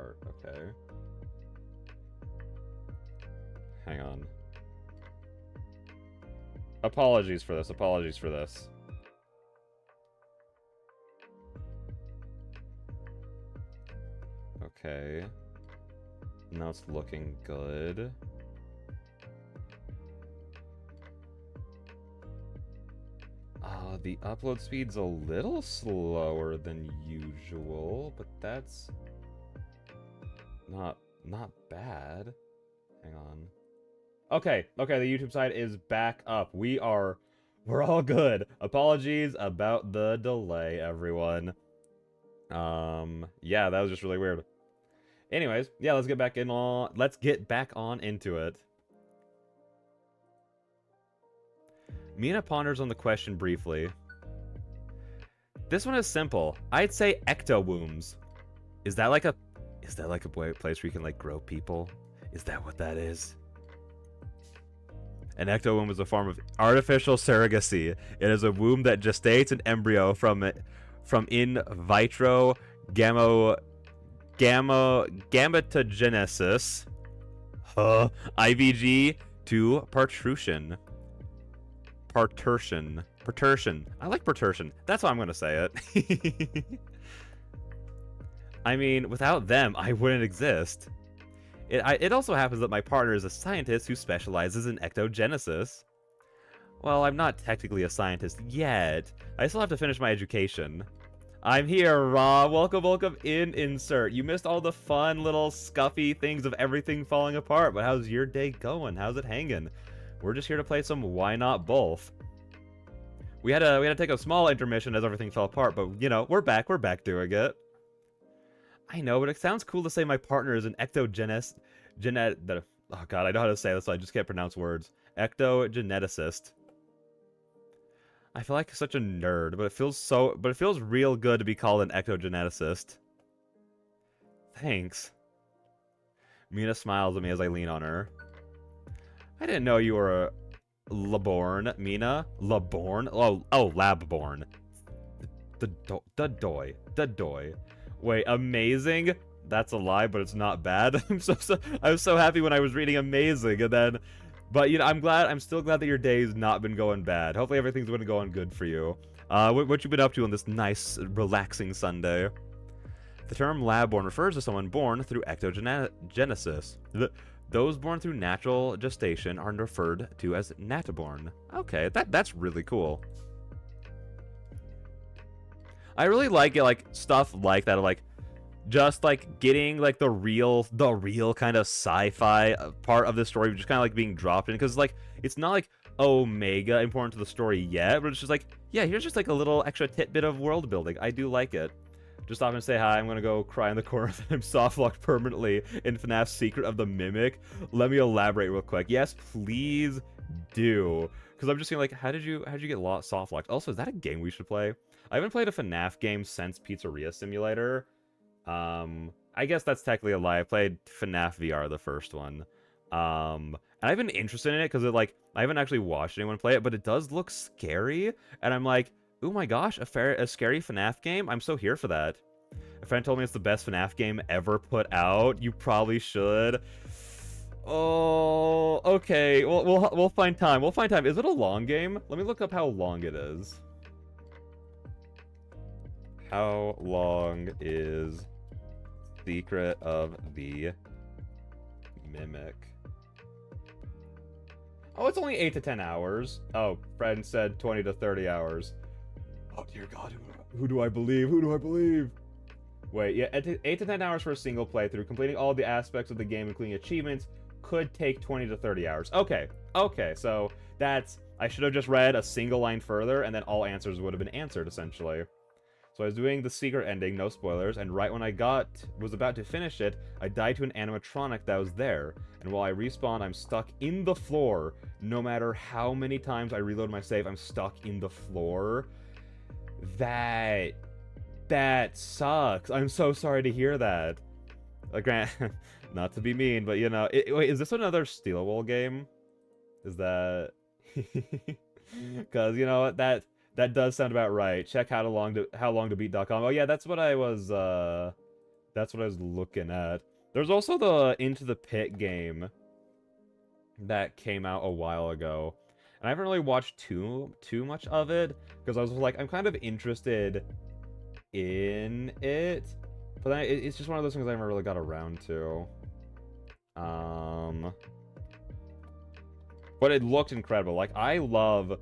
part. Okay. Hang on. Apologies for this. Apologies for this. Okay. Now it's looking good. The upload speed's a little slower than usual, but that's not bad. Hang on. Okay, the YouTube side is back up. We're all good. Apologies about the delay, everyone. Yeah, that was just really weird. Anyways, yeah, let's get back on into it. Mina ponders on the question briefly. This one is simple. I'd say ectowombs. Is that like a place where you can like grow people? Is that what that is? An ectowomb is a form of artificial surrogacy. It is a womb that gestates an embryo from in vitro gametogenesis, IVG, to parturition. Parturition. I like parturition. That's how I'm going to say it. I mean, without them, I wouldn't exist. It also happens that my partner is a scientist who specializes in ectogenesis. Well, I'm not technically a scientist yet. I still have to finish my education. I'm here, Raw. Welcome in, insert. You missed all the fun little scuffy things of everything falling apart, but how's your day going? How's it hanging? We're just here to play some Why Not Both. We had to take a small intermission as everything fell apart, but you know, we're back doing it. I know, but it sounds cool to say my partner is an ectogeneticist. Oh god, I know how to say this, so I just can't pronounce words. Ectogeneticist. I feel like such a nerd, but it feels real good to be called an ectogeneticist. Thanks. Mina smiles at me as I lean on her. I didn't know you were a Laborn, Mina. Laborn? Oh, Labborn. The doy. Wait, amazing? That's a lie, but it's not bad. I was so happy when I was reading amazing, and then, but you know, I'm still glad that your day's not been going bad. Hopefully everything's been going good for you. What you been up to on this nice, relaxing Sunday? The term Labborn refers to someone born through ectogenesis. Those born through natural gestation are referred to as nataborn. Okay, that's really cool. I really like it, like stuff like that, like just like getting like the real kind of sci-fi part of the story, just kind of like being dropped in, because like it's not like mega important to the story yet, but it's just like, yeah, here's just like a little extra tidbit of world building. I do like it. Just stop and say hi. I'm gonna go cry in the corner that I'm soft-locked permanently in FNAF's Secret of the Mimic. Let me elaborate real quick. Yes, please do. Because I'm just saying, like, how did you get soft-locked? Also, is that a game we should play? I haven't played a FNAF game since Pizzeria Simulator. I guess that's technically a lie. I played FNAF VR, the first one. And I've been interested in it because I haven't actually watched anyone play it, but it does look scary. And I'm like, oh my gosh, a scary FNAF game? I'm so here for that. A friend told me it's the best FNAF game ever put out. You probably should. Oh, okay. We'll find time. We'll find time. Is it a long game? Let me look up how long it is. How long is Secret of the Mimic? Oh, it's only 8 to 10 hours. Oh, friend said 20 to 30 hours. Oh, dear God. Who do I believe? Who do I believe? Wait, yeah, 8 to 10 hours for a single playthrough. Completing all the aspects of the game, including achievements, could take 20 to 30 hours. Okay, so that's... I should have just read a single line further, and then all answers would have been answered, essentially. So I was doing the secret ending, no spoilers, and right when I was about to finish it, I died to an animatronic that was there. And while I respawn, I'm stuck in the floor. No matter how many times I reload my save, I'm stuck in the floor. That sucks. I'm so sorry to hear that. Like, Grant, not to be mean, but you know, wait, is this another Steelwool game? Is that? Because you know what, that does sound about right. Check how long to beat.com. Oh yeah, that's what I was That's what I was looking at. There's also the Into the Pit game that came out a while ago. And I haven't really watched too much of it, because I was like, I'm kind of interested in it. But then it's just one of those things I never really got around to. But it looked incredible. Like, I love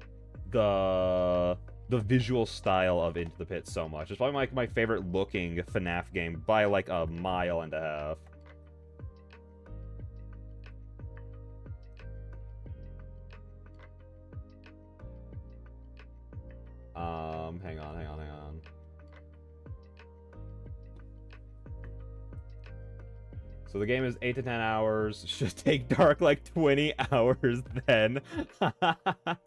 the visual style of Into the Pit so much. It's probably my favorite looking FNAF game by like a mile and a half. Hang on. So the game is 8 to 10 hours. Should take Dark like 20 hours then.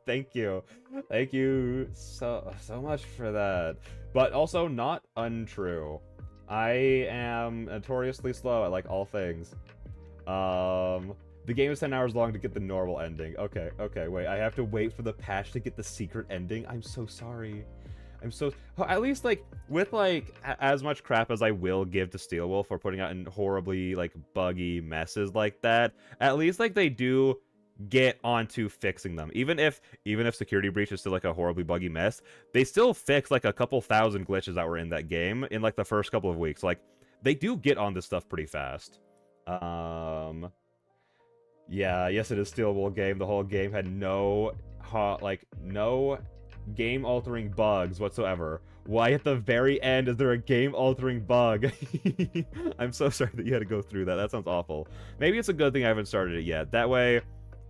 Thank you. Thank you so much for that. But also not untrue. I am notoriously slow at like all things. The game is 10 hours long to get the normal ending. Okay, wait. I have to wait for the patch to get the secret ending. I'm so sorry. I'm so... At least, like, with, like, as much crap as I will give to Steelwolf for putting out in horribly, like, buggy messes like that, at least, like, they do get onto fixing them. Even if Security Breach is still, like, a horribly buggy mess, they still fix, like, a couple thousand glitches that were in that game in, like, the first couple of weeks. Like, they do get on this stuff pretty fast. Yeah, yes, it is Steelwolf game. The whole game had no game-altering bugs whatsoever. Why at the very end is there a game-altering bug? I'm so sorry that you had to go through that. That sounds awful. Maybe it's a good thing I haven't started it yet. That way,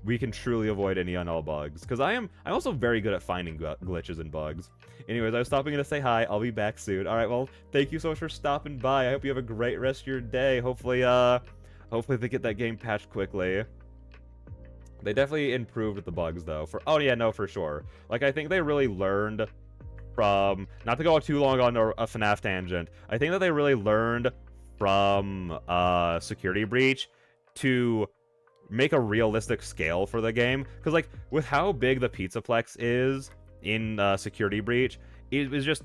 we can truly avoid any unnull bugs. Because I'm also very good at finding glitches and bugs. Anyways, I was stopping in to say hi. I'll be back soon. Alright, well, thank you so much for stopping by. I hope you have a great rest of your day. Hopefully they get that game patched quickly. They definitely improved with the bugs, though. Oh, yeah, no, for sure. Like, I think they really learned from... Not to go too long on a FNAF tangent. I think that they really learned from Security Breach to make a realistic scale for the game. Because, like, with how big the Pizzaplex is in Security Breach, it was just...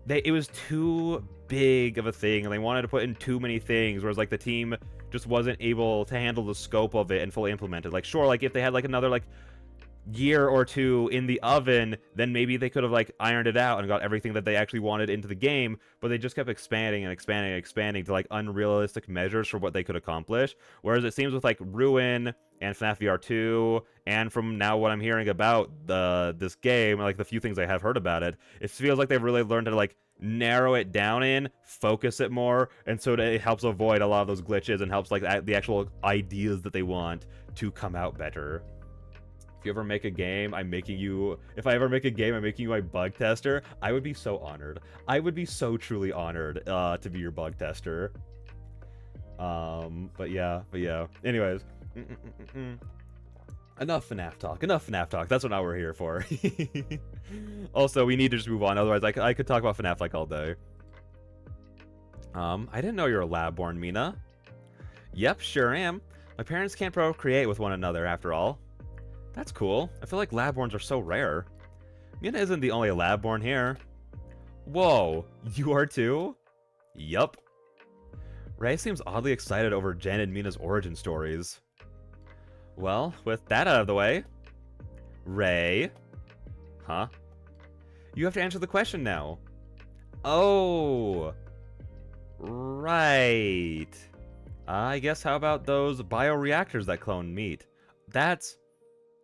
It was too big of a thing, and they wanted to put in too many things, whereas, like, the team just wasn't able to handle the scope of it and fully implement it. Like, sure, like, if they had, like, another, like, year or two in the oven, then maybe they could have, like, ironed it out and got everything that they actually wanted into the game, but they just kept expanding and expanding and expanding to, like, unrealistic measures for what they could accomplish. Whereas it seems with, like, Ruin and FNAF VR 2, and from now what I'm hearing about this game, like, the few things I have heard about it, it feels like they've really learned to, like, narrow it down focus it more, and so it helps avoid a lot of those glitches and helps, like, the actual ideas that they want to come out better. If you ever make a game, if I ever make a game, I'm making you my bug tester. I would be so honored. I would be so truly honored to be your bug tester. But yeah. Anyways. Enough FNAF talk. That's what now we're here for. Also, we need to just move on. Otherwise, I could talk about FNAF like all day. I didn't know you were lab-born, Mina. Yep, sure am. My parents can't procreate with one another, after all. That's cool. I feel like lab-borns are so rare. Mina isn't the only lab-born here. Whoa, you are too? Yup. Ray seems oddly excited over Jen and Mina's origin stories. Well, with that out of the way... Ray? Huh? You have to answer the question now. Oh! Right. I guess how about those bioreactors that clone meat? That's...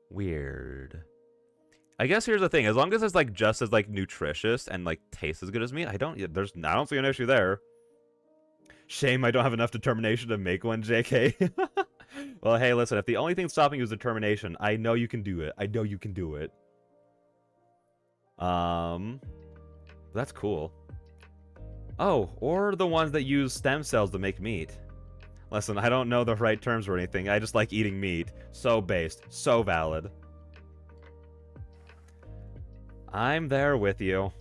weird. I guess here's the thing. As long as it's, like, just as, like, nutritious and, like, tastes as good as meat, I don't see an issue there. Shame I don't have enough determination to make one, JK. Well, hey, listen, if the only thing stopping you is determination, I know you can do it. I know you can do it. That's cool. Oh, or the ones that use stem cells to make meat. Listen, I don't know the right terms or anything. I just like eating meat. So based. So valid. I'm there with you.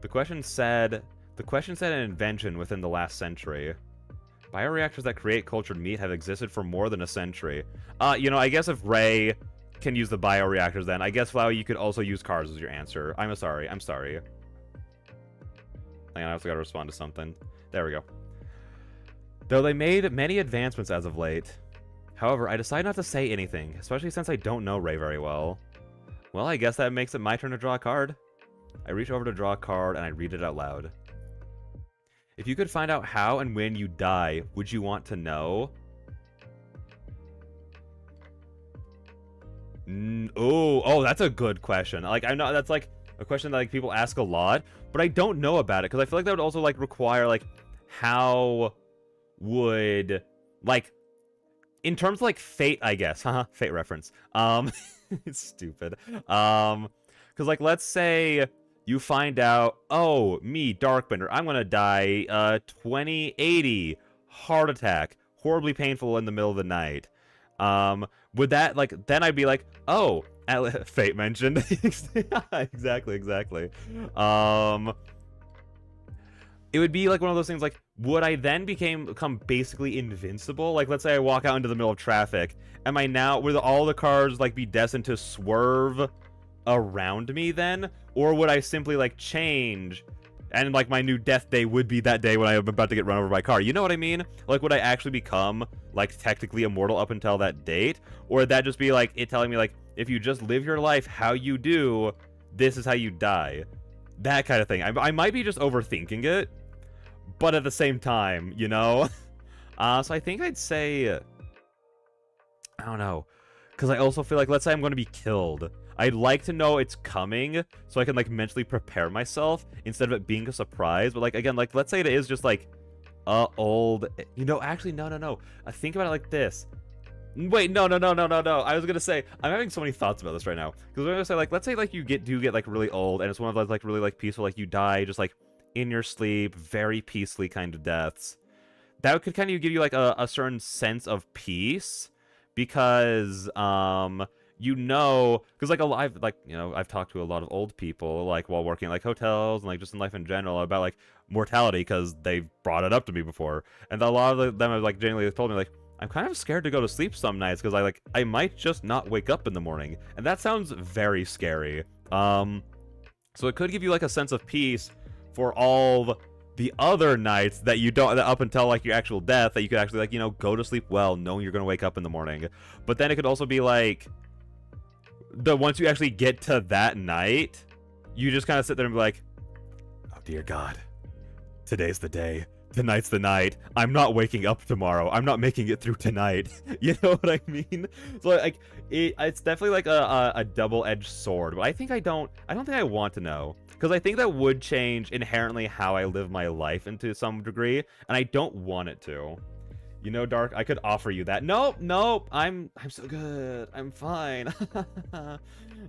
The question said an invention within the last century. Bioreactors that create cultured meat have existed for more than a century. You know, I guess if Ray can use the bioreactors, then I guess, Flowey, you could also use cars as your answer. I'm sorry. Hang on, I also gotta respond to something. There we go. Though they made many advancements as of late. However, I decide not to say anything, especially since I don't know Ray very well. Well, I guess that makes it my turn to draw a card. I reach over to draw a card, and I read it out loud. If you could find out how and when you die, would you want to know? Oh, that's a good question. Like, I know that's like a question that like people ask a lot, but I don't know about it because I feel like that would also like require like how would like in terms of like fate, I guess. Haha, fate reference. It's stupid. Because like let's say you find out, oh, me, Darkbender, I'm gonna die 2080 heart attack, horribly painful in the middle of the night. Would that like then I'd be like, oh, fate mentioned. Exactly. It would be like one of those things like, would I then become basically invincible? Like, let's say I walk out into the middle of traffic. Am I now, would all the cars like be destined to swerve around me then? Or would I simply like change and like my new death day would be that day when I'm about to get run over by a car? You know what I mean? Like, would I actually become like technically immortal up until that date? Or would that just be like it telling me like, if you just live your life how you do, this is how you die? That kind of thing. I might be just overthinking it, but at the same time, you know? So I think I'd say, I don't know, because I also feel like, let's say I'm going to be killed. I'd like to know it's coming so I can like mentally prepare myself instead of it being a surprise. But like, again, like, let's say it is just like old, you know, actually, no. I think about it like this. Wait, no. I was gonna say, I'm having so many thoughts about this right now. Because I'm gonna say, like, let's say, like, you do get, like, really old, and it's one of those, like, really, like, peaceful, like, you die just, like, in your sleep, very peacefully kind of deaths. That could kind of give you, like, a certain sense of peace. Because, you know, because, like, I've talked to a lot of old people, like, while working, like, hotels, and, like, just in life in general, about, like, mortality, because they've brought it up to me before. And a lot of them have, like, genuinely told me, like, I'm kind of scared to go to sleep some nights because I might just not wake up in the morning, and that sounds very scary. So it could give you like a sense of peace for all the other nights that you don't, that up until like your actual death, that you could actually like, you know, go to sleep well, knowing you're gonna wake up in the morning. But then it could also be like once you actually get to that night, you just kind of sit there and be like, oh dear God, today's the day. Tonight's the night. I'm not waking up tomorrow. I'm not making it through tonight. You know what I mean? So like, it's definitely like a double-edged sword. But I don't think I want to know, because I think that would change inherently how I live my life into some degree, and I don't want it to. You know, Dark, I could offer you that. Nope. I'm so good. I'm fine.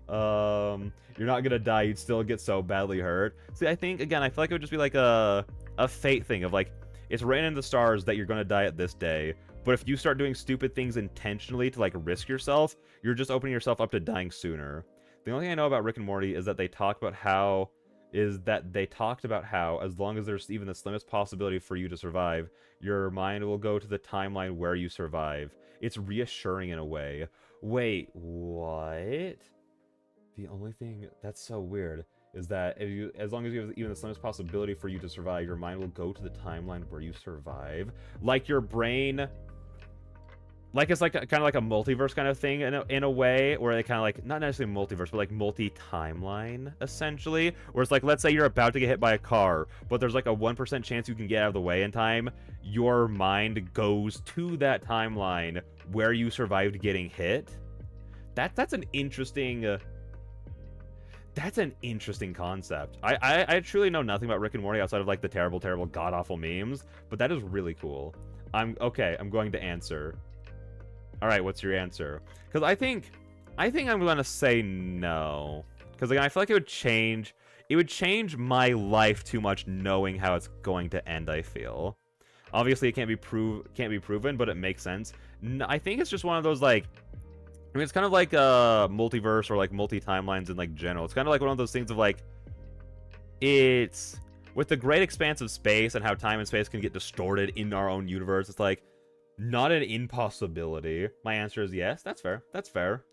You're not gonna die. You'd still get so badly hurt. See, I think again, I feel like it would just be like a fate thing of like, it's written in the stars that you're gonna die at this day, but if you start doing stupid things intentionally to like risk yourself, you're just opening yourself up to dying sooner. The only thing I know about Rick and Morty is that they talked about how as long as there's even the slimmest possibility for you to survive, your mind will go to the timeline where you survive. It's reassuring in a way. Wait, what? The only thing that's so weird is that as long as you have even the slightest possibility for you to survive, your mind will go to the timeline where you survive. Like your brain, like it's like kind of like a multiverse kind of thing in a way, where they kind of like, not necessarily multiverse, but like multi-timeline, essentially. Where it's like, let's say you're about to get hit by a car, but there's like a 1% chance you can get out of the way in time. Your mind goes to that timeline where you survived getting hit. That's an interesting... That's an interesting concept. I truly know nothing about Rick and Morty outside of like the terrible, god-awful memes, but that is really cool. I'm going to answer. All right, what's your answer? Because I think I'm gonna say no. Because again, I feel like it would change my life too much knowing how it's going to end. I feel. Obviously, it can't be proven, but it makes sense. I think it's just one of those like. I mean, it's kind of like multiverse or like multi-timelines in like general. It's kind of like one of those things of like, it's with the great expanse of space and how time and space can get distorted in our own universe. It's like not an impossibility. My answer is yes. That's fair. That's fair.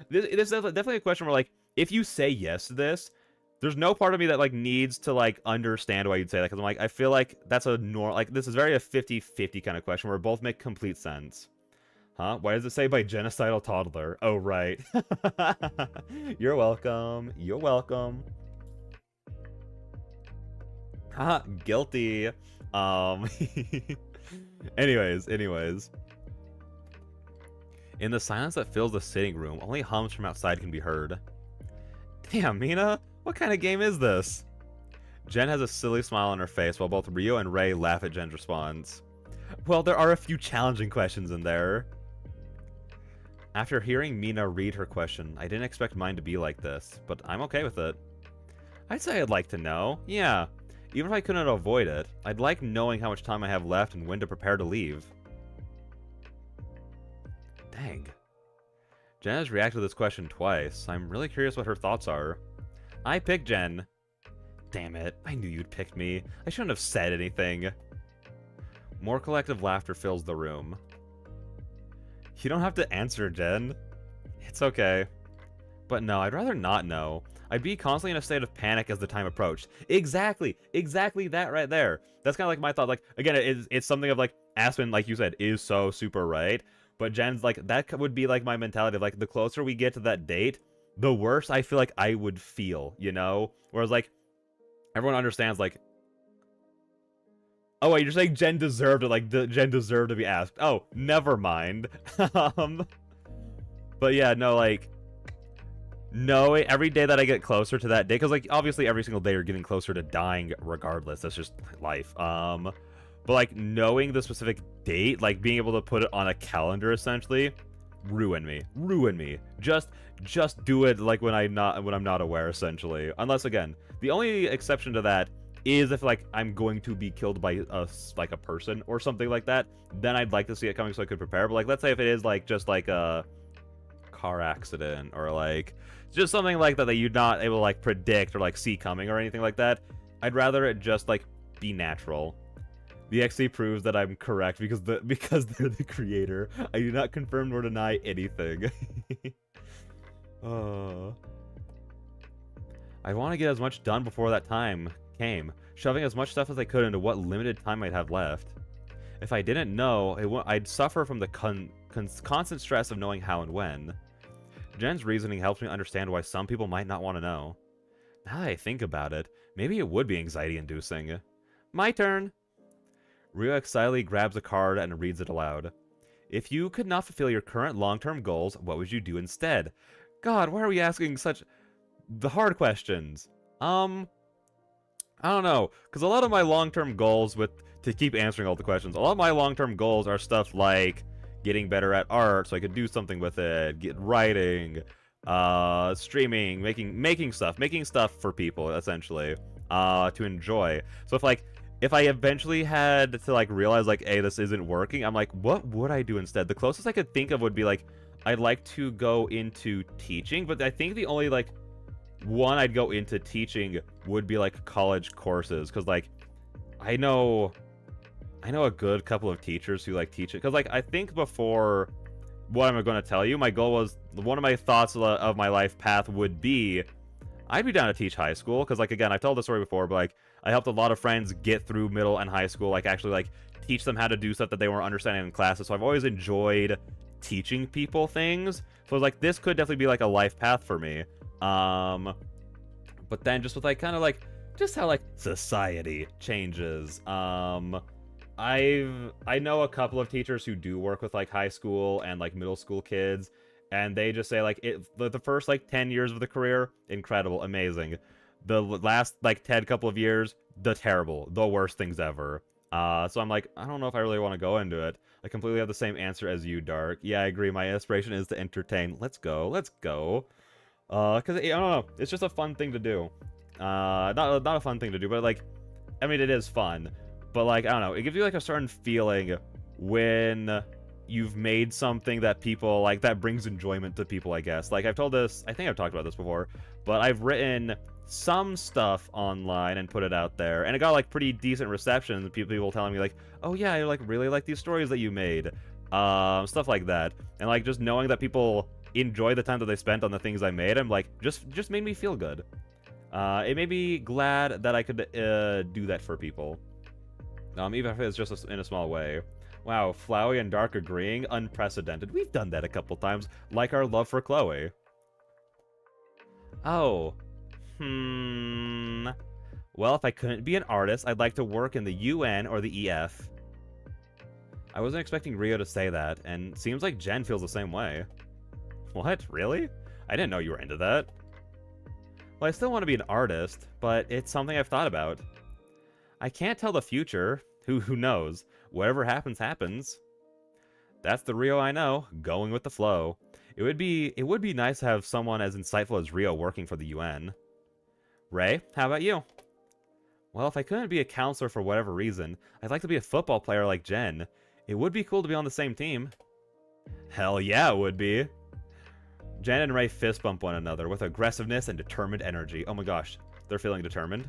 This is definitely a question where like, if you say yes to this, there's no part of me that like needs to like understand why you'd say that, because I'm like, I feel like that's a normal, like this is very a 50-50 kind of question where both make complete sense. Huh? Why does it say by genocidal toddler? Oh, right. You're welcome. You're welcome. Haha, guilty. Anyways. In the silence that fills the sitting room, only hums from outside can be heard. Damn, Mina, what kind of game is this? Jen has a silly smile on her face while both Rio and Ray laugh at Jen's response. Well, there are a few challenging questions in there. After hearing Mina read her question, I didn't expect mine to be like this, but I'm okay with it. I'd say I'd like to know, yeah. Even if I couldn't avoid it, I'd like knowing how much time I have left and when to prepare to leave. Dang. Jen has reacted to this question twice. I'm really curious what her thoughts are. I picked Jen. Damn it, I knew you'd pick me. I shouldn't have said anything. More collective laughter fills the room. You don't have to answer, Jen. It's okay. But no, I'd rather not know. I'd be constantly in a state of panic as the time approached. Exactly that right there. That's kind of like my thought. Like, again, it's something of like, Aspen, like you said, is so super right. But Jen's like, that would be like my mentality of like, the closer we get to that date, the worse I feel like I would feel, you know? Whereas like, everyone understands like, oh wait, you're saying Jen deserved it, like Jen deserved to be asked. Oh, never mind. But yeah, no, like, no, every day that I get closer to that day, because like obviously every single day you're getting closer to dying regardless. That's just life. But like knowing the specific date, like being able to put it on a calendar essentially, ruin me. Just do it like when I'm not aware essentially. Unless again, the only exception to that is if like I'm going to be killed by a person or something like that, then I'd like to see it coming so I could prepare. But like let's say if it is like just like a car accident or like just something like that you're not able to like predict or like see coming or anything like that, I'd rather it just like be natural. The XC proves that I'm correct because they're the creator. I do not confirm nor deny anything. I want to get as much done before that time came, shoving as much stuff as I could into what limited time I'd have left. If I didn't know, I'd suffer from the constant stress of knowing how and when. Jen's reasoning helps me understand why some people might not want to know. Now that I think about it, maybe it would be anxiety-inducing. My turn! Rio excitedly grabs a card and reads it aloud. If you could not fulfill your current long-term goals, what would you do instead? God, why are we asking such the hard questions? I don't know, because a lot of my long-term goals to keep answering all the questions, a lot of my long-term goals are stuff like getting better at art so I could do something with it, writing, streaming, making stuff for people, essentially, to enjoy. So if I eventually had to like realize like, hey, this isn't working, I'm like, what would I do instead? The closest I could think of would be like, I'd like to go into teaching, but I think the only like one I'd go into teaching would be like college courses, because like I know a good couple of teachers who like teach it, because like I think before what I'm going to tell you, my goal was, one of my thoughts of my life path would be I'd be down to teach high school, because like again, I've told this story before, but like I helped a lot of friends get through middle and high school, like actually like teach them how to do stuff that they weren't understanding in classes. So I've always enjoyed teaching people things, so I was like, this could definitely be like a life path for me. But then just with like kind of like just how like society changes, I know a couple of teachers who do work with like high school and like middle school kids, and they just say like the first like 10 years of the career, incredible, amazing. The last like couple of years, the worst things ever. So I'm like, I don't know if I really want to go into it. I completely have the same answer as you, Dark. Yeah, I agree. My aspiration is to entertain. Let's go. Because I don't know, it's just a fun thing to do. Not a fun thing to do, but like, I mean, it is fun. But like, I don't know, it gives you like a certain feeling when you've made something that people like, that brings enjoyment to people, I guess. Like I've told this, I think I've talked about this before, but I've written some stuff online and put it out there, and it got like pretty decent reception. People telling me like, oh yeah, I like really like these stories that you made, stuff like that. And like just knowing that people enjoy the time that they spent on the things I made, I'm like, just made me feel good. It made me glad that I could do that for people. Even if it's just in a small way. Wow, Flowey and Dark agreeing? Unprecedented. We've done that a couple times, like our love for Chloe. Oh. Well, if I couldn't be an artist, I'd like to work in the UN or the EF. I wasn't expecting Rio to say that, and seems like Jen feels the same way. What? Really? I didn't know you were into that. Well, I still want to be an artist, but it's something I've thought about. I can't tell the future. Who knows? Whatever happens, happens. That's the Rio I know, going with the flow. It would be nice to have someone as insightful as Rio working for the UN. Ray, how about you? Well, if I couldn't be a counselor for whatever reason, I'd like to be a football player like Jen. It would be cool to be on the same team. Hell yeah, it would be. Jen and Ray fist bump one another with aggressiveness and determined energy. Oh my gosh, they're feeling determined.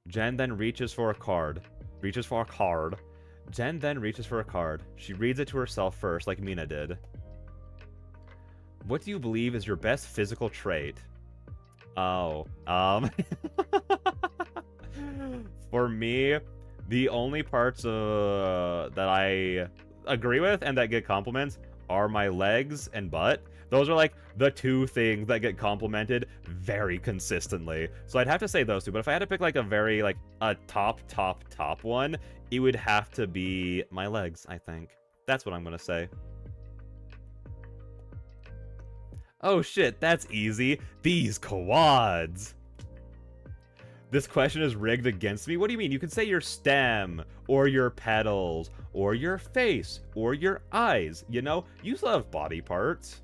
Jen then reaches for a card. Jen then reaches for a card. She reads it to herself first, like Mina did. What do you believe is your best physical trait? Oh, for me, the only parts that I agree with and that get compliments are my legs and butt. Those are like the two things that get complimented very consistently. So I'd have to say those two. But if I had to pick like a very like a top one, it would have to be my legs, I think. That's what I'm going to say. Oh shit, that's easy. These quads. This question is rigged against me? What do you mean? You can say your stem, or your pedals, or your face, or your eyes. You know, you still have body parts.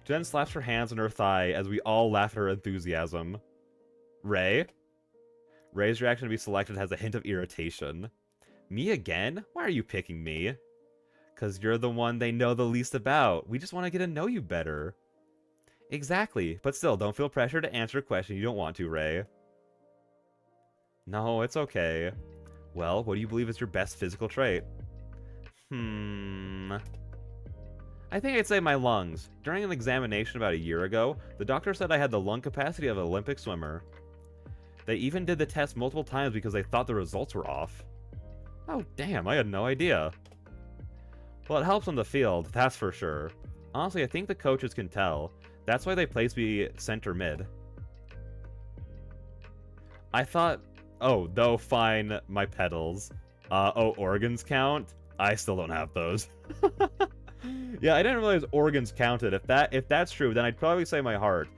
Jen slaps her hands on her thigh as we all laugh at her enthusiasm. Ray? Ray's reaction to be selected has a hint of irritation. Me again? Why are you picking me? Because you're the one they know the least about. We just want to get to know you better. Exactly, but still, don't feel pressure to answer a question you don't want to, Ray. No, it's okay. Well, what do you believe is your best physical trait? I think I'd say my lungs. During an examination about a year ago, the doctor said I had the lung capacity of an Olympic swimmer. They even did the test multiple times because they thought the results were off. Oh, damn, I had no idea. Well, it helps on the field, that's for sure. Honestly, I think the coaches can tell. That's why they placed me center mid. I thought, oh, though fine, my pedals. Oh, organs count? I still don't have those. Yeah, I didn't realize organs counted. If that's true, then I'd probably say my heart.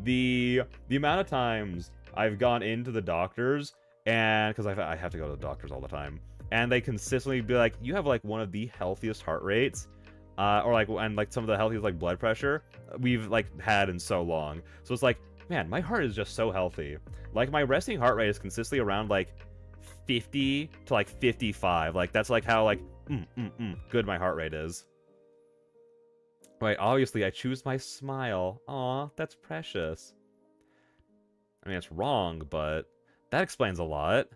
The amount of times I've gone into the doctors, and because I have to go to the doctors all the time, and they consistently be like, you have like one of the healthiest heart rates, or like, and like some of the healthiest like blood pressure we've like had in so long. So it's like, man, my heart is just so healthy. Like my resting heart rate is consistently around like 50 to like 55. Like that's like how like good my heart rate is. Right, obviously I choose my smile. Aw, that's precious. I mean, it's wrong, but that explains a lot.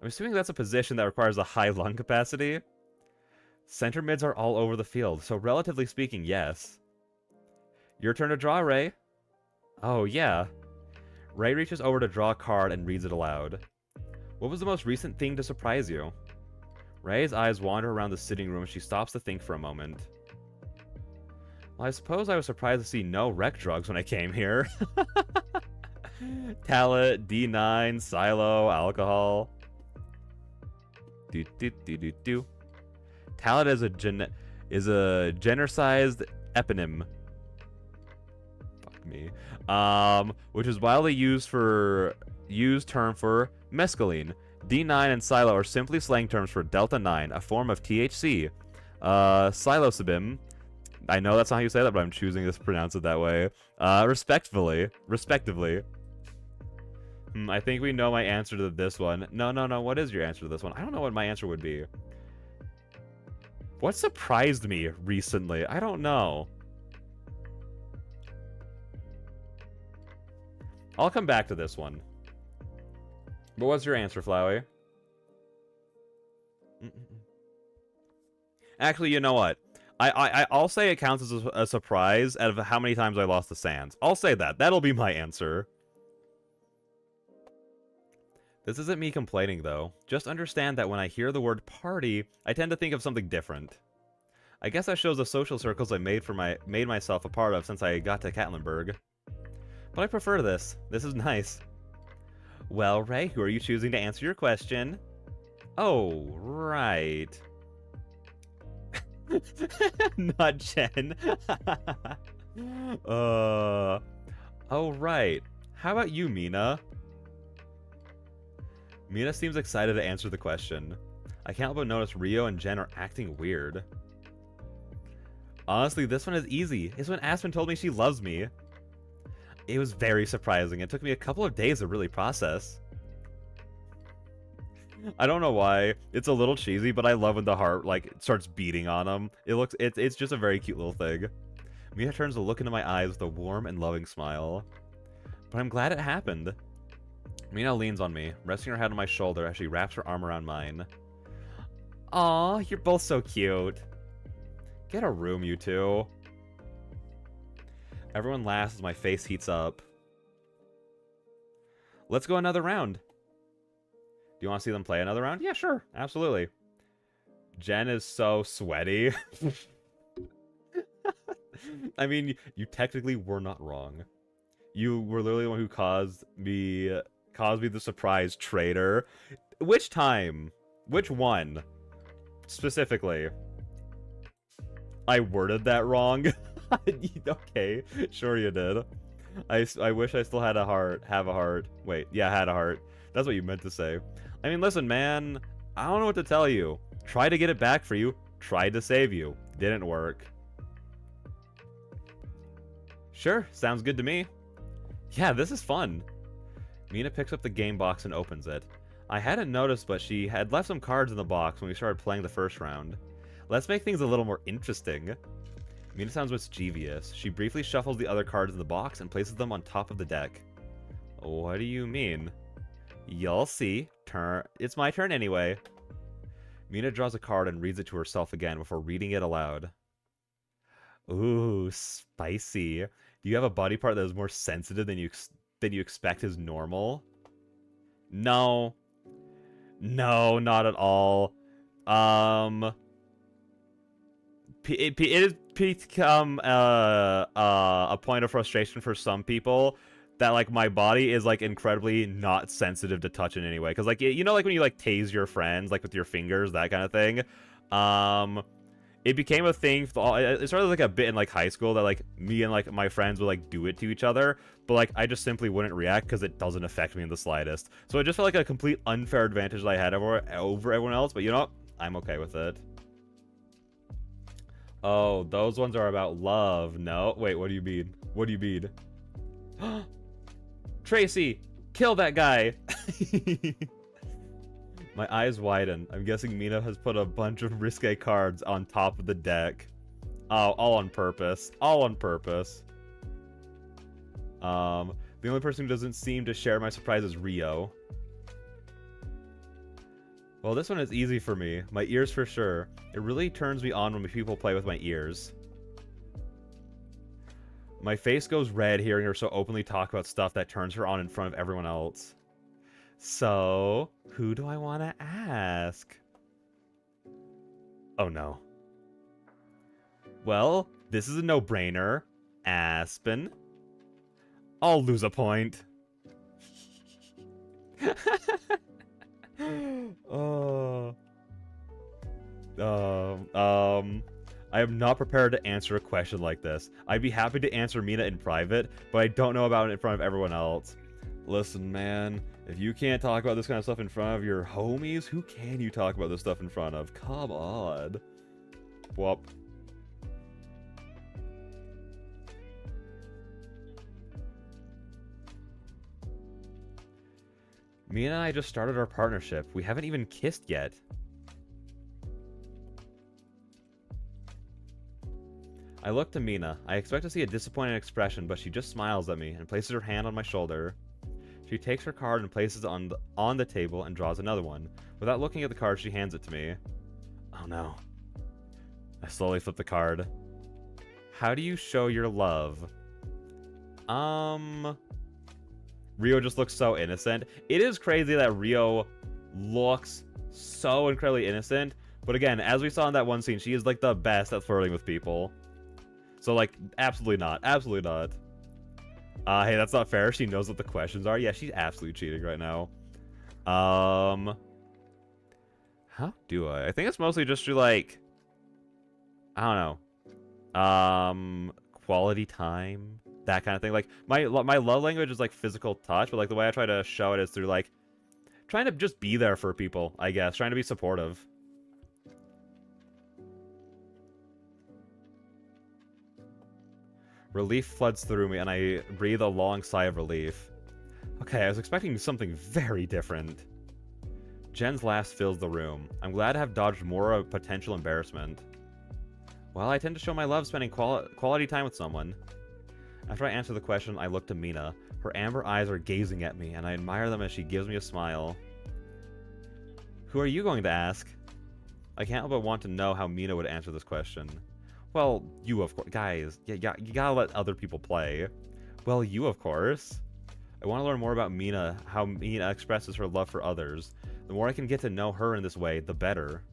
I'm assuming that's a position that requires a high lung capacity. Center mids are all over the field, so relatively speaking, yes. Your turn to draw, Ray. Oh, yeah. Ray reaches over to draw a card and reads it aloud. What was the most recent thing to surprise you? Ray's eyes wander around the sitting room and she stops to think for a moment. Well, I suppose I was surprised to see no rec drugs when I came here. Talent, D9, silo, alcohol. Talent is a genericized eponym. Fuck me. Which is widely used term for mescaline. D9 and silo are simply slang terms for delta 9, a form of THC. Psilocybin. I know that's not how you say that, but I'm choosing to pronounce it that way. Respectively. I think we know my answer to this one. No. What is your answer to this one? I don't know what my answer would be. What surprised me recently? I don't know. I'll come back to this one. But what's your answer, Flowey? Actually, you know what? I'll say it counts as a surprise out of how many times I lost the sands. I'll say that. That'll be my answer. This isn't me complaining, though. Just understand that when I hear the word party, I tend to think of something different. I guess that shows the social circles I made myself a part of since I got to Katlenberg. But I prefer this. This is nice. Well, Ray, who are you choosing to answer your question? Oh, right. Not Jen. Oh, right. How about you, Mina? Mina seems excited to answer the question. I can't help but notice Rio and Jen are acting weird. Honestly, this one is easy. It's when Aspen told me she loves me. It was very surprising. It took me a couple of days to really process. I don't know why. It's a little cheesy, but I love when the heart like starts beating on him. It's just a very cute little thing. Mina turns to look into my eyes with a warm and loving smile. But I'm glad it happened. Mina leans on me, resting her head on my shoulder as she wraps her arm around mine. Aw, you're both so cute. Get a room, you two. Everyone laughs as my face heats up. Let's go another round. Do you want to see them play another round? Yeah, sure. Absolutely. Jen is so sweaty. I mean, you technically were not wrong. You were literally the one who caused me the surprise traitor. Which time? Which one? Specifically. I worded that wrong. Okay, sure you did. I wish I still had a heart. Have a heart. Wait, yeah, had a heart. That's what you meant to say. I mean, listen, man. I don't know what to tell you. Tried to get it back for you. Tried to save you. Didn't work. Sure, sounds good to me. Yeah, this is fun. Mina picks up the game box and opens it. I hadn't noticed, but she had left some cards in the box when we started playing the first round. Let's make things a little more interesting. Mina sounds mischievous. She briefly shuffles the other cards in the box and places them on top of the deck. What do you mean? You'll see. It's my turn anyway. Mina draws a card and reads it to herself again before reading it aloud. Ooh, spicy. Do you have a body part that is more sensitive than you expect is normal? No. No, not at all. It has become a point of frustration for some people that like my body is like incredibly not sensitive to touch in any way. Because like you know, like when you like tase your friends like with your fingers, that kind of thing. It became a thing. It started like a bit in like high school that like me and like my friends would like do it to each other, but like I just simply wouldn't react because it doesn't affect me in the slightest. So it just felt like a complete unfair advantage that I had over everyone else. But you know what? I'm okay with it. Oh, those ones are about love. No, wait. What do you mean? What do you mean? Tracy, kill that guy. My eyes widen. I'm guessing Mina has put a bunch of risque cards on top of the deck. Oh, all on purpose. All on purpose. The only person who doesn't seem to share my surprise is Rio. Well, this one is easy for me. My ears for sure. It really turns me on when people play with my ears. My face goes red hearing her so openly talk about stuff that turns her on in front of everyone else. So, who do I want to ask? Oh no. Well, this is a no-brainer. Aspen. I'll lose a point. Oh. I am not prepared to answer a question like this. I'd be happy to answer Mina in private, but I don't know about it in front of everyone else. Listen, man, if you can't talk about this kind of stuff in front of your homies, who can you talk about this stuff in front of? Come on. Whoop. Mina and I just started our partnership. We haven't even kissed yet. I look to Mina. I expect to see a disappointed expression, but she just smiles at me and places her hand on my shoulder. She takes her card and places it on the table and draws another one. Without looking at the card, she hands it to me. Oh no. I slowly flip the card. How do you show your love? Rio just looks so innocent. It is crazy that Rio looks so incredibly innocent. But again, as we saw in that one scene, she is like the best at flirting with people. So like, absolutely not. Absolutely not. Hey, that's not fair. She knows what the questions are. Yeah, she's absolutely cheating right now. How do I? I think it's mostly just through like, I don't know. Quality time, that kind of thing. Like my love language is like physical touch, but like the way I try to show it is through like trying to just be there for people, I guess. Trying to be supportive. Relief floods through me, and I breathe a long sigh of relief. Okay, I was expecting something very different. Jen's laugh fills the room. I'm glad to have dodged more of potential embarrassment. Well, I tend to show my love spending quality time with someone. After I answer the question, I look to Mina. Her amber eyes are gazing at me, and I admire them as she gives me a smile. Who are you going to ask? I can't help but want to know how Mina would answer this question. Well, you of course. Guys, you gotta let other people play. Well, you of course. I want to learn more about Mina, how Mina expresses her love for others. The more I can get to know her in this way, the better.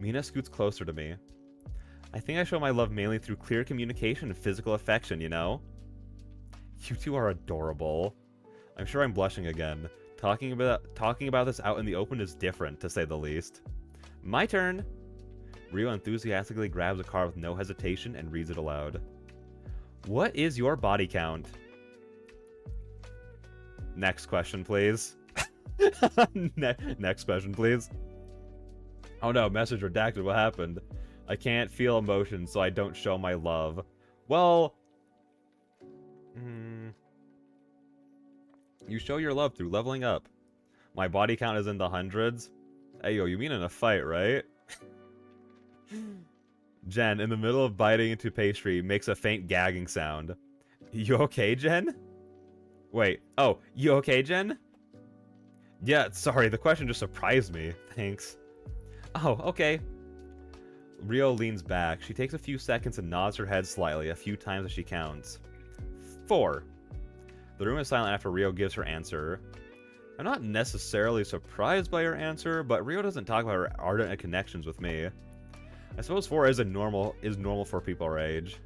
Mina scoots closer to me. I think I show my love mainly through clear communication and physical affection, you know? You two are adorable. I'm sure I'm blushing again. Talking about this out in the open is different, to say the least. My turn! Rio enthusiastically grabs a card with no hesitation and reads it aloud. What is your body count? Next question, please. Next question, please. Oh no, message redacted. What happened? I can't feel emotion, so I don't show my love. Well... You show your love through leveling up. My body count is in the hundreds. Hey, yo, you mean in a fight, right? Jen, in the middle of biting into pastry, makes a faint gagging sound. You okay, Jen? Wait. Oh, you okay, Jen? Yeah, sorry, the question just surprised me. Thanks. Oh, okay. Rio leans back. She takes a few seconds and nods her head slightly, a few times as she counts. 4. The room is silent after Rio gives her answer. I'm not necessarily surprised by her answer, but Rio doesn't talk about her ardent connections with me. I suppose 4 is normal for people our age.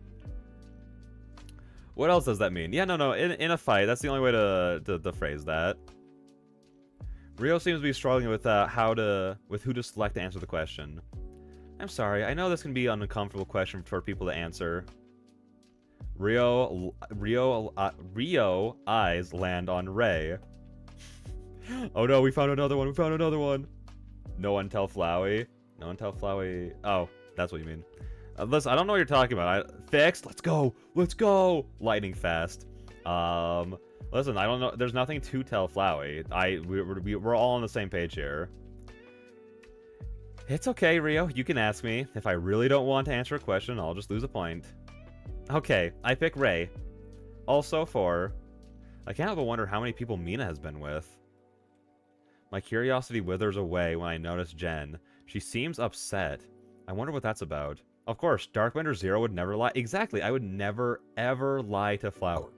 What else does that mean? Yeah, no, in a fight, that's the only way to phrase that. Rio seems to be struggling with who to select to answer the question. I'm sorry, I know this can be an uncomfortable question for people to answer. Rio eyes land on Ray. Oh no, we found another one. No one tell Flowey. Oh, that's what you mean. Listen, I don't know what you're talking about. Fixed. Let's go. Lightning fast. Listen, I don't know. There's nothing to tell Flowey. We're all on the same page here. It's okay, Rio. You can ask me. If I really don't want to answer a question, I'll just lose a point. Okay, I pick Ray. Also 4. I can't help but wonder how many people Mina has been with. My curiosity withers away when I notice Jen. She seems upset. I wonder what that's about. Of course, Darkbender Zero would never lie. Exactly, I would never, ever lie to Flower.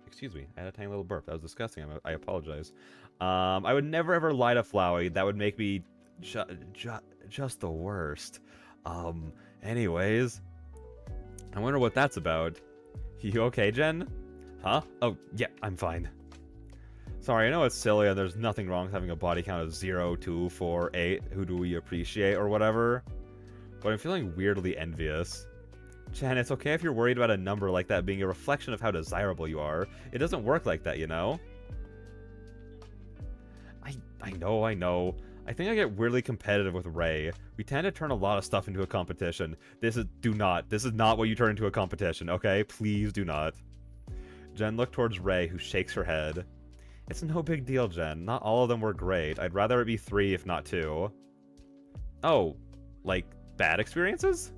Excuse me, I had a tiny little burp. That was disgusting. I apologize. I would never, ever lie to Flowey. That would make me just the worst. Anyways. I wonder what that's about. You okay, Jen? Huh? Oh, yeah, I'm fine. Sorry, I know it's silly and there's nothing wrong with having a body count of 0, 2, 4, 8. Who do we appreciate or whatever? But I'm feeling weirdly envious. Jen, it's okay if you're worried about a number like that being a reflection of how desirable you are. It doesn't work like that, you know? I know. I think I get weirdly competitive with Ray. We tend to turn a lot of stuff into a competition. This is not what you turn into a competition, okay? Please do not. Jen looked towards Ray, who shakes her head. It's no big deal, Jen. Not all of them were great. I'd rather it be 3 if not 2. Oh, like bad experiences?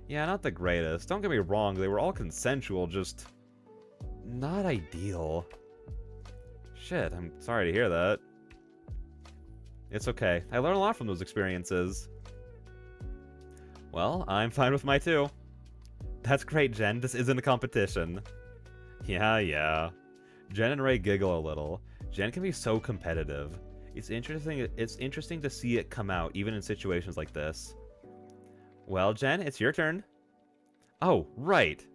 Yeah, not the greatest. Don't get me wrong, they were all consensual, just not ideal. Shit, I'm sorry to hear that. It's okay. I learned a lot from those experiences. Well, I'm fine with my 2. That's great, Jen. This isn't a competition. Yeah. Jen and Ray giggle a little. Jen can be so competitive. It's interesting to see it come out, even in situations like this. Well, Jen, it's your turn. Oh, right.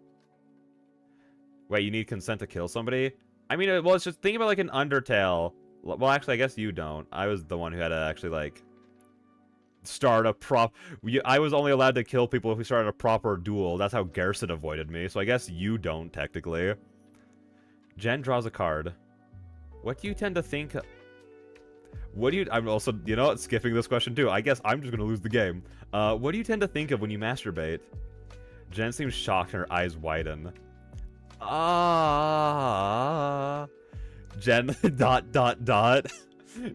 Wait, you need consent to kill somebody? I mean, well, it's just think about like an Undertale. Well, actually, I guess you don't. I was the one who had to actually, like, start a I was only allowed to kill people if we started a proper duel. That's how Gerson avoided me, so I guess you don't, technically. Jen draws a card. What do you tend to think... I'm also, you know what, skipping this question too. I guess I'm just gonna lose the game. What do you tend to think of when you masturbate? Jen seems shocked and her eyes widen. Jen, ...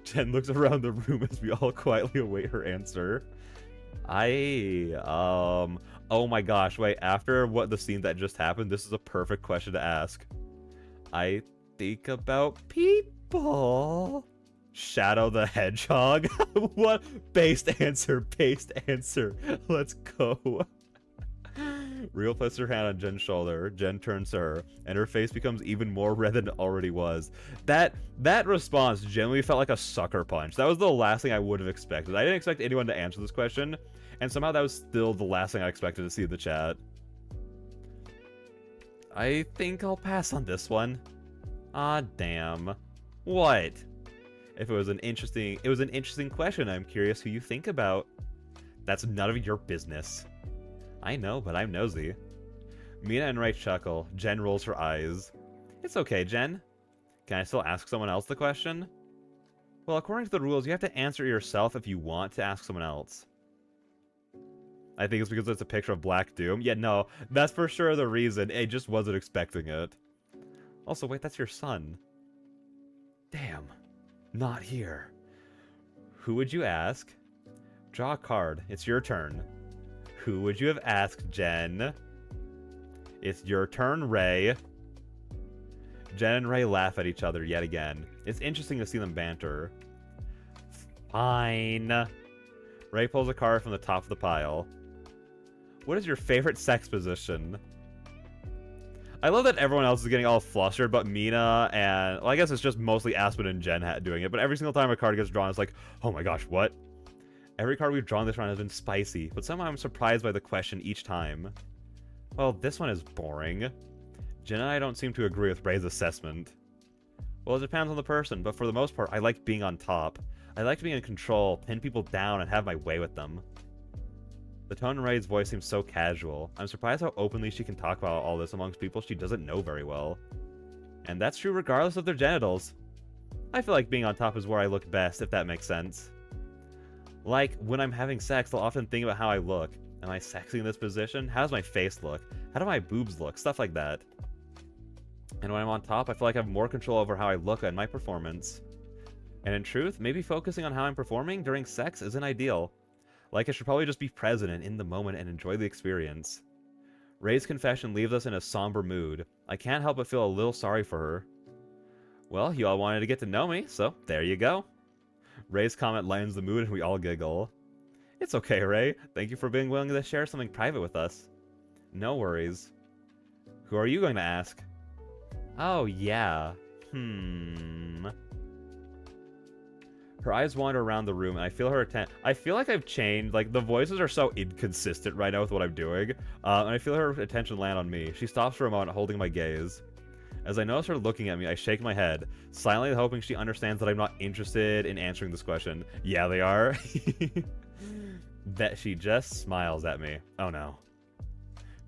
Jen looks around the room as we all quietly await her answer. Oh my gosh, wait, after the scene that just happened, this is a perfect question to ask. I think about people. Shadow the Hedgehog? What? Based answer, based answer. Let's go. Real puts her hand on Jen's shoulder. Jen turns to her, and her face becomes even more red than it already was. That response genuinely felt like a sucker punch. That was the last thing I would have expected. I didn't expect anyone to answer this question, and somehow that was still the last thing I expected to see in the chat. I think I'll pass on this one. Ah, damn. What? If it was an interesting question. I'm curious who you think about. That's none of your business. I know, but I'm nosy. Mina and Ray chuckle. Jen rolls her eyes. It's okay, Jen. Can I still ask someone else the question? Well, according to the rules, you have to answer yourself if you want to ask someone else. I think it's because it's a picture of Black Doom. Yeah, no, that's for sure the reason. I just wasn't expecting it. Also, wait, that's your son. Damn. Not here. Who would you ask? Draw a card. It's your turn. Who would you have asked, Jen? It's your turn, Ray. Jen and Ray laugh at each other yet again. It's interesting to see them banter. Fine. Ray pulls a card from the top of the pile. What is your favorite sex position? I love that everyone else is getting all flustered, but Mina and... Well, I guess it's just mostly Aspen and Jen doing it, but every single time a card gets drawn, it's like, oh my gosh, what? Every card we've drawn this round has been spicy, but somehow I'm surprised by the question each time. Well, this one is boring. Jen and I don't seem to agree with Ray's assessment. Well, it depends on the person, but for the most part, I like being on top. I like to be in control, pin people down, and have my way with them. The tone in Ray's voice seems so casual. I'm surprised how openly she can talk about all this amongst people she doesn't know very well. And that's true regardless of their genitals. I feel like being on top is where I look best, if that makes sense. Like, when I'm having sex, I'll often think about how I look. Am I sexy in this position? How does my face look? How do my boobs look? Stuff like that. And when I'm on top, I feel like I have more control over how I look and my performance. And in truth, maybe focusing on how I'm performing during sex isn't ideal. Like, I should probably just be present and in the moment and enjoy the experience. Ray's confession leaves us in a somber mood. I can't help but feel a little sorry for her. Well, you all wanted to get to know me, so there you go. Ray's comment lightens the mood and we all giggle. It's okay, Ray. Thank you for being willing to share something private with us. No worries. Who are you going to ask? Oh, yeah. Her eyes wander around the room, and I feel her I feel like I've changed. Like, the voices are so inconsistent right now with what I'm doing. And I feel her attention land on me. She stops for a moment, holding my gaze. As I notice her looking at me, I shake my head, silently hoping she understands that I'm not interested in answering this question. Yeah, they are. That she just smiles at me. Oh no.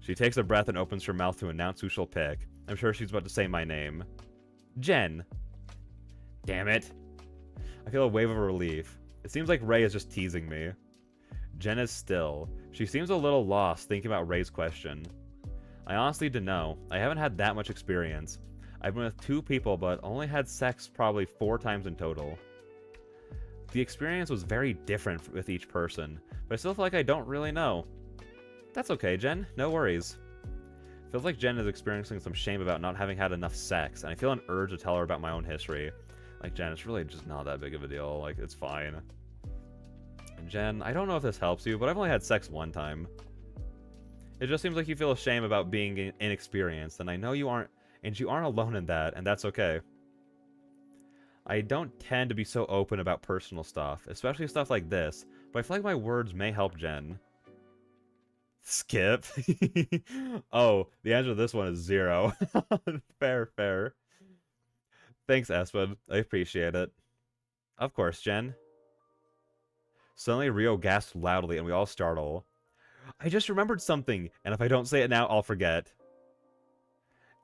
She takes a breath and opens her mouth to announce who she'll pick. I'm sure she's about to say my name. Jen. Damn it. I feel a wave of relief. It seems like Ray is just teasing me. Jen is still. She seems a little lost thinking about Ray's question. I honestly don't know. I haven't had that much experience. I've been with 2 people, but only had sex probably 4 times in total. The experience was very different with each person, but I still feel like I don't really know. That's okay, Jen. No worries. Feels like Jen is experiencing some shame about not having had enough sex, and I feel an urge to tell her about my own history. Like, Jen, it's really just not that big of a deal. Like, it's fine. Jen, I don't know if this helps you, but I've only had sex 1 time. It just seems like you feel ashamed about being inexperienced, and I know you aren't, and you aren't alone in that, and that's okay. I don't tend to be so open about personal stuff, especially stuff like this, but I feel like my words may help Jen. Skip? Oh, the answer to this one is 0. Fair, fair. Thanks, Espen. I appreciate it. Of course, Jen. Suddenly, Rio gasped loudly, and we all startle. I just remembered something, and if I don't say it now, I'll forget.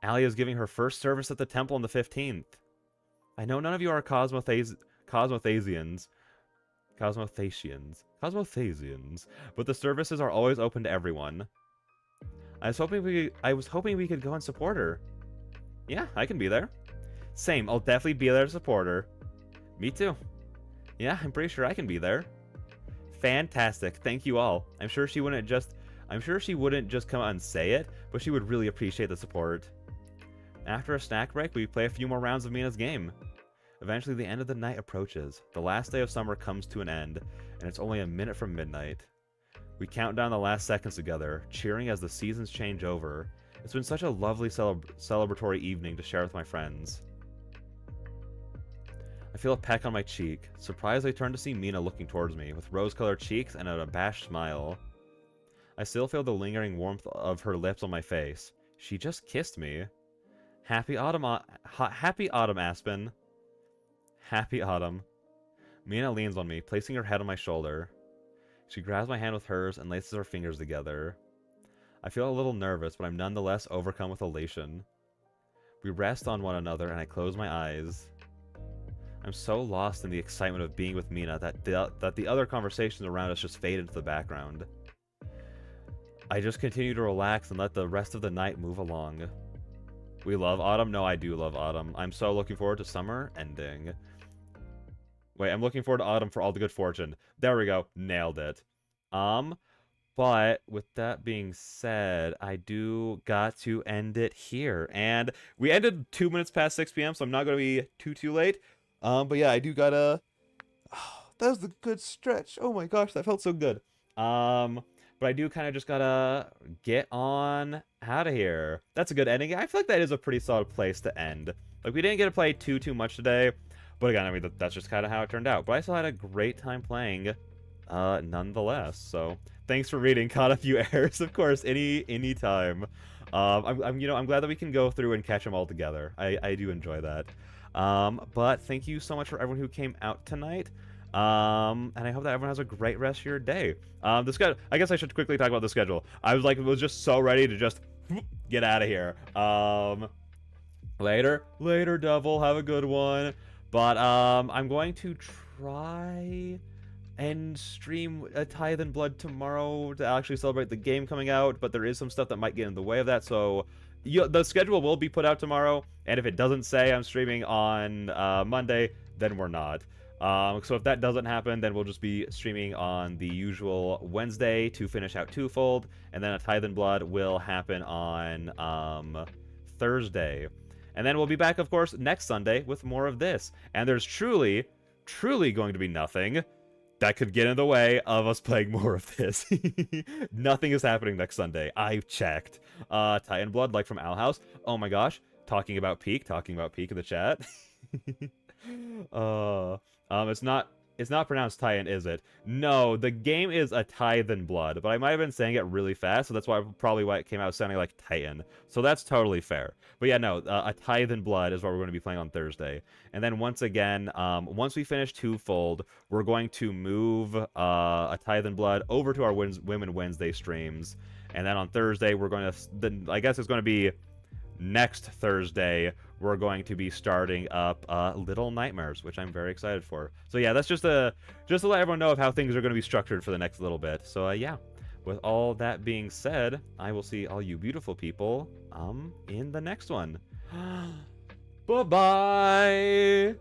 Allie is giving her first service at the temple on the 15th. I know none of you are Cosmothasians, but the services are always open to everyone. I was hoping we could go and support her. Yeah, I can be there. Same, I'll definitely be there to support her. Me too. Yeah, I'm pretty sure I can be there. Fantastic. Thank you all. I'm sure she wouldn't just come out and say it, but she would really appreciate the support. After a snack break, we play a few more rounds of Mina's game. Eventually, the end of the night approaches. The last day of summer comes to an end, and it's only a minute from midnight. We count down the last seconds together, cheering as the seasons change over. It's been such a lovely celebratory evening to share with my friends. I feel a peck on my cheek. Surprised, I turn to see Mina looking towards me, with rose-colored cheeks and an abashed smile. I still feel the lingering warmth of her lips on my face. She just kissed me. Happy autumn, Aspen. Happy autumn. Mina leans on me, placing her head on my shoulder. She grabs my hand with hers and laces our fingers together. I feel a little nervous, but I'm nonetheless overcome with elation. We rest on one another, and I close my eyes. I'm so lost in the excitement of being with Mina that the other conversations around us just fade into the background. I just continue to relax and let the rest of the night move along. We love autumn? No, I do love autumn. I'm so looking forward to summer ending. Wait, I'm looking forward to autumn for all the good fortune. There we go. Nailed it. But with that being said, I do got to end it here. And we ended 2 minutes past 6 p.m., so I'm not going to be too late. But yeah, I do gotta... Oh, that was a good stretch. Oh my gosh, that felt so good. But I do kind of just gotta get on out of here. That's a good ending. I feel like that is a pretty solid place to end. Like, we didn't get to play too much today. But again, I mean, that's just kind of how it turned out. But I still had a great time playing, nonetheless. So, thanks for reading. Caught a few errors, of course, any time. I'm glad that we can go through and catch them all together. I do enjoy that. But thank you so much for everyone who came out tonight. And I hope that everyone has a great rest of your day. The schedule, I guess I should quickly talk about the schedule. I was just so ready to just get out of here. Later, Devil. Have a good one. But, I'm going to try and stream a Tithe and Blood tomorrow to actually celebrate the game coming out, but there is some stuff that might get in the way of that, so the schedule will be put out tomorrow, and if it doesn't say I'm streaming on Monday, then we're not. So if that doesn't happen, then we'll just be streaming on the usual Wednesday to finish out Twofold, and then a Tithe and Blood will happen on Thursday. And then we'll be back, of course, next Sunday with more of this. And there's truly going to be nothing that could get in the way of us playing more of this. Nothing is happening next Sunday. I've checked. Titan Blood, like from Owl House. Oh my gosh. Talking about Peak in the chat. It's not pronounced Titan, is it? No, the game is a Tithe and Blood, but I might have been saying it really fast, so that's probably why it came out sounding like Titan. So that's totally fair. But yeah, no, a Tithe and Blood is what we're going to be playing on Thursday. And then once again, once we finish Twofold, we're going to move a Tithe and Blood over to our Women Wednesday streams. And then on Thursday, we're going to, I guess it's going to be next Thursday, we're going to be starting up Little Nightmares, which I'm very excited for. So yeah, that's just to let everyone know of how things are going to be structured for the next little bit. So yeah, with all that being said, I will see all you beautiful people in the next one. Bye-bye!